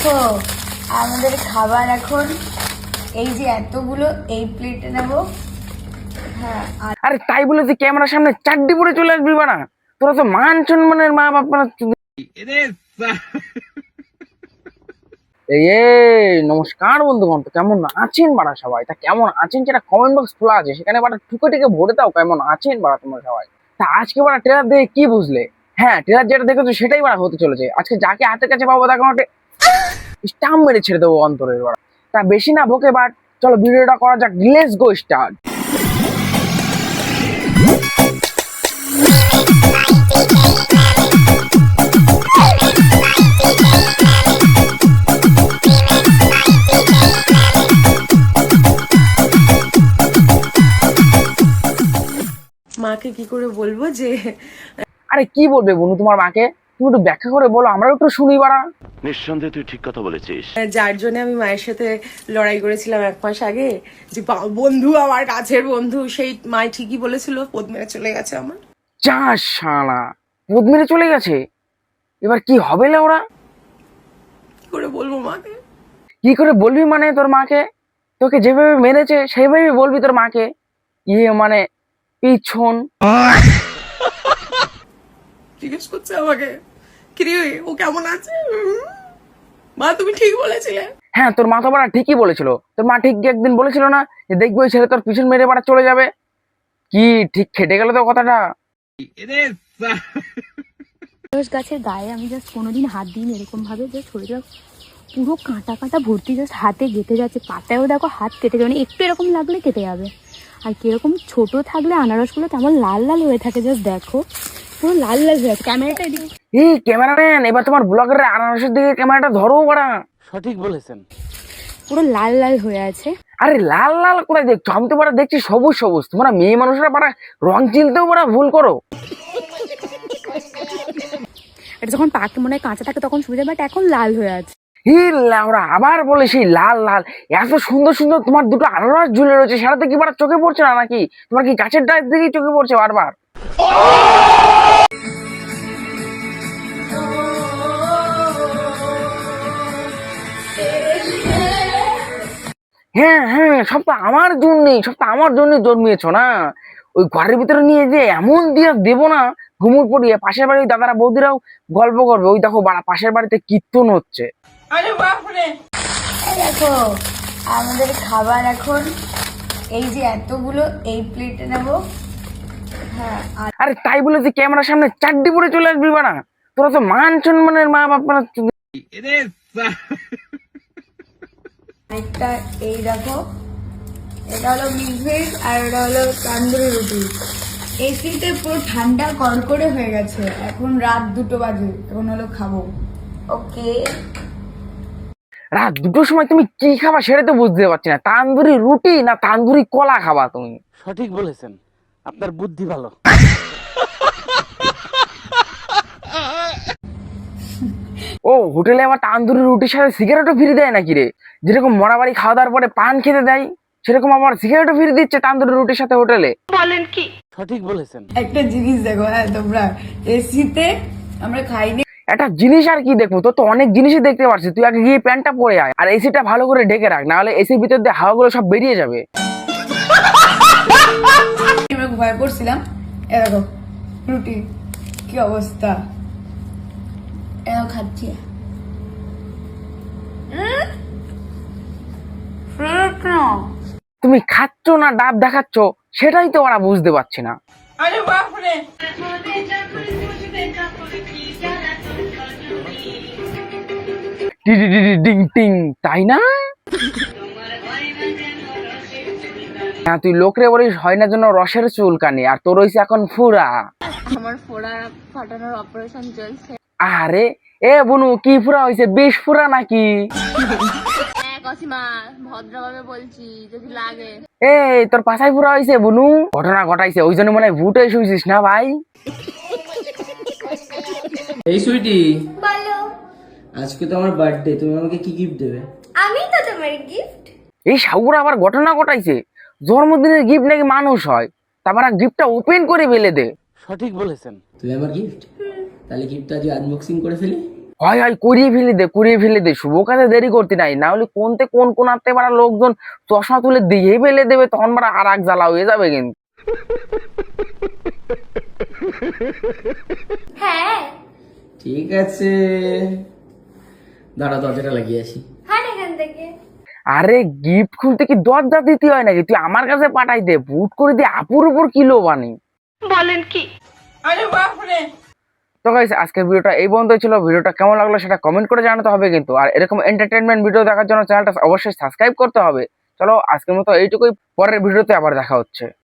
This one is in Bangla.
দেখো আমাদের খাবার এখন এই যে এতগুলো এই প্লেটে নেব। হ্যাঁ আরে তাই বলে তুই ক্যামেরার সামনে চাড্ডি পরে চলে আসবি বাড়া? তোরা তো মান সম্মানের মা বাপ বাড়া। এই নমস্কার বন্ধুগণ, তো কেমন আছেন বাড়া সবাই? তা কেমন আছেন সেটা কমেন্ট বক্স খোলা আছে, সেখানে বাড়া ঠুকে ঠুকে ভরে দাও কেমন আছেন বাড়া তোমরা সবাই। তা আজকে বাড়া ট্রেলার দেখে কি বুঝলে? হ্যাঁ, ট্রেলার যেটা দেখেছো সেটাই বাড়া হতে চলেছে। আজকে যাকে হাতের কাছে পাবো তাকে একটা স্টাম্প মেরে ছেড়ে দেবো অন্তরের বাড়া। তা বেশি না বকে বাট চলো ভিডিওটা করা যাক, লেটস গো স্টার্ট। মাকে কি করে বলবো যে আরে কি বলবে বনু তোমার মাকে? তুমি একটু ব্যাখ্যা করে বলো, আমরা একটু শুনি বাড়া। নিঃসন্দেহে তুই ঠিক কথা বলেছিস। যার জন্য আমি মায়ের সাথে লড়াই করেছিলাম 1 মাস আগে, যে বন্ধু আমার কাছের বন্ধু, সেই মাই ঠিকই বলেছিল পদ মেরে চলে গেছে আমার। যা শালা, পদ মেরে চলে গেছে। এবার কি হবে না ওরা? কি করে বলবো মাকে? কি করে বলবি মানে তোর মাকে? তোকে যেভাবে মেরেছে সেইভাবে বলবি তোর মাকে। মানে পিছন জিজ্ঞেস করছে আমাকে কিরে ও কেমন আছে। মা তুমি ঠিক বলেছিলে। হ্যাঁ, তোর মা তো বাড়া ঠিকই বলেছিল। তোর মা ঠিক একদিন বলেছিল না যে দেখবি ওই ছেলে তোর পিছন মেরে বাড়া চলে যাবে? কি ঠিক খেটে গেল তো কথাটা। রোজ গাছের গায়ে আমি জাস্ট কোনোদিন হাত দিইনি এরকম ভাবে, জাস্ট শরীরটা পুরো কাঁটা কাঁটা ভর্তি, জাস্ট হাতে গেঁথে যাচ্ছে। পাতায়ও দেখো হাত কেটে যাবে, একটু এরকম লাগলে কেটে যাবে। আর কিরকম ছোট থাকলে আনারসগুলো তেমন লাল লাল হয়ে থাকে, জাস্ট দেখো পুরো লাল লাল হয়ে আছে। ক্যামেরাটা এদিকে, এই ক্যামেরাম্যান, এবার তোমার ব্লগের আনারসের দিকে ক্যামেরাটা ধরো বাড়া। সঠিক বলেছেন। পুরো লাল লাল হয়ে আছে। আরে লাল লাল কোথায় দেখছো? আমি তো বাড়া দেখছি সবুজ সবুজ। তোমরা মেয়ে মানুষরা বাড়া রং চিনতেও বাড়া ভুল করো। এটা যখন পাকে মনে হয় কাঁচা থাকে তখন সুবিধা, বাট এখন লাল হয়ে আছে। ওরা আবার বলে সেই লাল লাল। এত সুন্দর সুন্দর তোমার দুটো আনারস ঝুলে রয়েছে, সেটাতে কি বাড়া চোখে পড়ছে না নাকি? তোমার কি গাছের ডাল দিকেই চোখে পড়ছে বারবার? হ্যাঁ হ্যাঁ, সব তো আমার জন্যই, সব তো আমার জন্যই জন্মিয়েছো না? ওই ঘরের ভিতরে নিয়ে যে এমন দিয়ে দেবো না, ঘুমুর পড়িয়ে পাশের বাড়ির দাদারা বৌদিরাও গল্প করবে, ওই দেখো বাড়া পাশের বাড়িতে কীর্তন হচ্ছে। দেখো আমাদের খাবার এখন এই যে এতগুলো এই প্লেটে নেব। হ্যাঁ আরে তাই বলে তুই ক্যামেরার সামনে চাড্ডি পরে চলে আসবি বাড়া? তোরা তো মান সম্মানের মা বাপ বাড়া। একটা এই দেখো, এটা হলো মিক্স ভেজ আর এটা হলো তান্দুরি রুটি। এসিতে পুরো ঠান্ডা কড়কড়ে হয়ে গেছে, এখন রাত 2টো বাজে, এখন হলো খাবো। ওকে, রাত 2টোর সময় তুমি কি খাবা সেটা তো বুঝতে পারছি না। তান্দুরি রুটি না তান্দুরি কলা খাবা তুমি? সঠিক বলেছেন, আপনার বুদ্ধি ভালো। ও হোটেলে আবার তান্দুরি রুটির সাথে সিগারেটও ফ্রি দেয় নাকি রে? যেরকম মরাবাড়ি খাওয়া দাওয়ার পরে পান খেতে দেয়, সেরকম আবার সিগারেটও ফ্রি দিচ্ছে তান্দুরি রুটির সাথে হোটেলে। সঠিক বলেছেন। একটা জিনিস দেখো, হ্যাঁ তোমরা এসিতে আমরা খাইনি। একটা জিনিস আর কি দেখবো? তোর তো অনেক জিনিসই দেখতে পাচ্ছি, তুই আগে গিয়ে প্যান্টটা পরে আয় আর এসিটা ভালো করে ঢেকে রাখ, নাহলে এসির ভিতর দিয়ে হাওয়াগুলো সব বেরিয়ে যাবে। আমরা ভয় করছিলাম। এ দেখো রুটি, কি অবস্থা। এও খাচ্ছি। তুমি খাচ্ছ না ডাব দেখাচ্ছ সেটাই তো ওরা বুঝতে পারছি না। ডিং টিং, তাই না? হ্যাঁ, তুই লোকরে বলিস হয় না জন্য রসের চুলকানি, আর তোর হইছে এখন ফুরা। আমার ফোড়া ফাটানোর অপারেশন চলছে। আরে এ বুনু, কি ফুরা হইছে? বিষ ফুরা নাকি? হ্যাঁ কসিমা, ভদ্রভাবে বলছি, যদি লাগে। এই তোর পাছাই ফুরা হইছে বুনু? ঘটনা ঘটাইছে ওই জন্য মনে হয় ভুটে শুইছিস না ভাই? এই সুইটি, বলো। আজকে তো আমার বার্থডে, তুমি আমাকে কি গিফট দেবে? আমি তো তোমার গিফট। এই সাউরা আবার ঘটনা ঘটাইছে। জন্মদিনের গিফট নাকি মানুষ হয়, তারপর গিফটটা ওপেন করে ফেলে দে। সঠিক বলেছেন। তুমি আমার গিফট, তাহলে গিফটটা আজ আনবক্সিং করে ফেলি। হয় হয় করিয়ে ফেলে দে শুভ কাজে দেরি করতে নাই, না হলে কোন আত্মে বাড়া লোকজন চশমা তুলে দিয়েই ফেলে দেবে, তখন বাড়া আর এক জ্বালা হয়ে যাবে কিন্তু। হ্যাঁ ঠিক আছে, দাঁড়া দরজাটা লাগিয়ে আসি। হাট এখান থেকে। আরে গিফট খুলতে কি দরজা দিতে হয় নাকি? তুই আমার কাছে পাঠাই দে, বুট করে দিয়ে আপুর উপর কিলো বানি। বলেন কি? তো গাইস আজকের ভিডিওটা এই পর্যন্ত ছিল। ভিডিওটা কেমন লাগলো সেটা কমেন্ট করে জানাতে হবে কিন্তু, আর এরকম এন্টারটেনমেন্ট ভিডিও দেখার জন্য চ্যানেলটা অবশ্যই সাবস্ক্রাইব করতে হবে। চলো আজকের মতো এইটুকুই, পরের ভিডিওতে আবার দেখা হচ্ছে।